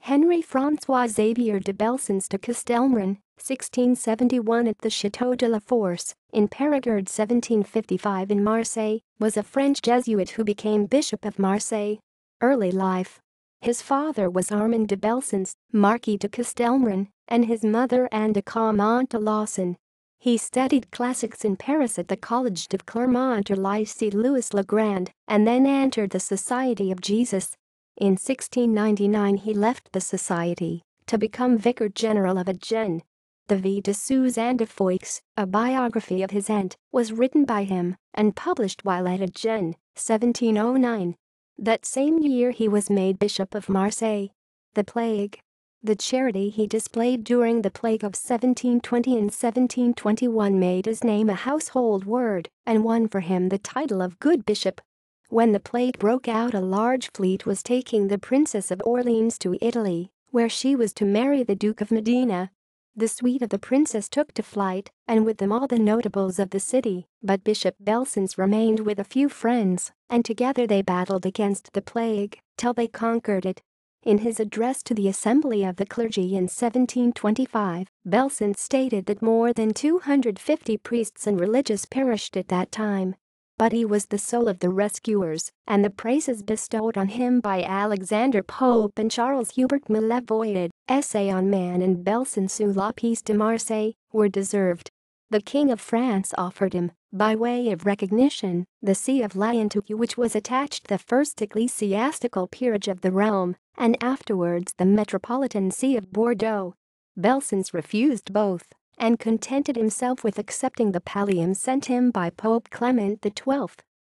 Henri François Xavier de Belsunce de Castelmoron, 1671 at the Château de la Force, in Périgord 1755 in Marseille, was a French Jesuit who became Bishop of Marseille. Early life. His father was Armand de Belsunce, Marquis de Castelmoron, and his mother Anne de Lawson. He studied classics in Paris at the Collège de Clermont or Lycée Louis le Grand, and then entered the Society of Jesus. In 1699 he left the society to become Vicar General of Agen. The Vie de Suzanne de Foix, a biography of his aunt, was written by him and published while at Agen, 1709. That same year he was made Bishop of Marseille. The plague. The charity he displayed during the plague of 1720 and 1721 made his name a household word and won for him the title of Good Bishop. When the plague broke out, a large fleet was taking the Princess of Orleans to Italy, where she was to marry the Duke of Modena. The suite of the princess took to flight, and with them all the notables of the city, but Bishop Belsunce remained with a few friends, and together they battled against the plague till they conquered it. In his address to the Assembly of the Clergy in 1725, Belsunce stated that more than 250 priests and religious perished at that time. But he was the soul of the rescuers, and the praises bestowed on him by Alexander Pope and Charles Hubert Millevoye, Essay on Man and Belsunce ou la Pièce de Marseille, were deserved. The King of France offered him, by way of recognition, the See of Lantuc, which was attached the first ecclesiastical peerage of the realm, and afterwards the Metropolitan See of Bordeaux. Belsunce refused both and contented himself with accepting the pallium sent him by Pope Clement XII.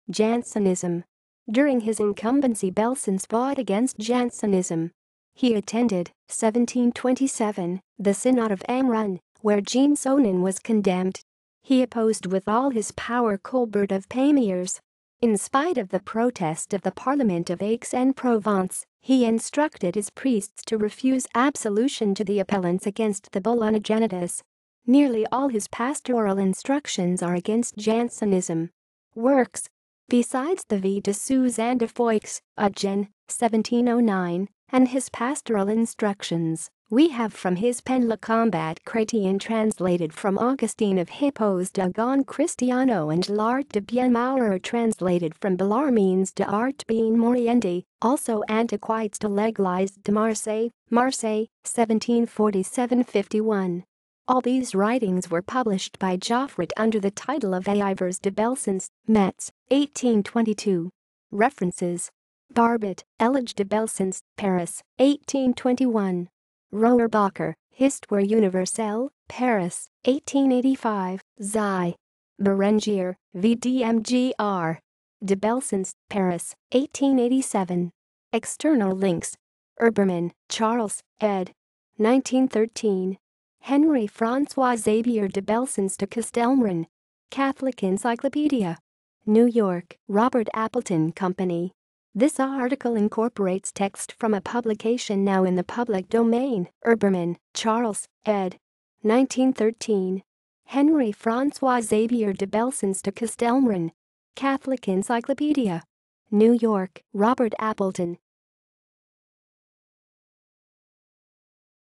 Jansenism. During his incumbency, Belsunce fought against Jansenism. He attended, 1727, the Synod of Embrun, where Jean Sonin was condemned. He opposed with all his power Colbert of Pamiers. In spite of the protest of the Parliament of Aix-en-Provence, he instructed his priests to refuse absolution to the appellants against the bull Unigenitus. Nearly all his pastoral instructions are against Jansenism. Works. Besides the Vie de Suzanne de Foix, Agen, 1709, and his pastoral instructions, we have from his pen Le Combat Chrétien translated from Augustine of Hippos de Gon Cristiano and L'Art de Bien Maurer translated from Bellarmines de Art Bien Moriendi, also Antiquités de l'Église de Marseille, Marseille, 1747-51. All these writings were published by Joffre under the title of Œuvres de Belsunce, Metz, 1822. References. Barbet, Elige de Belsunce, Paris, 1821. Rohrbacher, Histoire universelle, Paris, 1885, Xi. Berengier, VDMGR. De Belsunce, Paris, 1887. External links. Herbermann, Charles, ed. 1913. Henri François Xavier de Belsunce de Castelmoron. Catholic Encyclopedia. New York, Robert Appleton Company. This article incorporates text from a publication now in the public domain. Herbermann, Charles, ed. 1913. Henri François Xavier de Belsunce de Castelmoron. Catholic Encyclopedia. New York, Robert Appleton.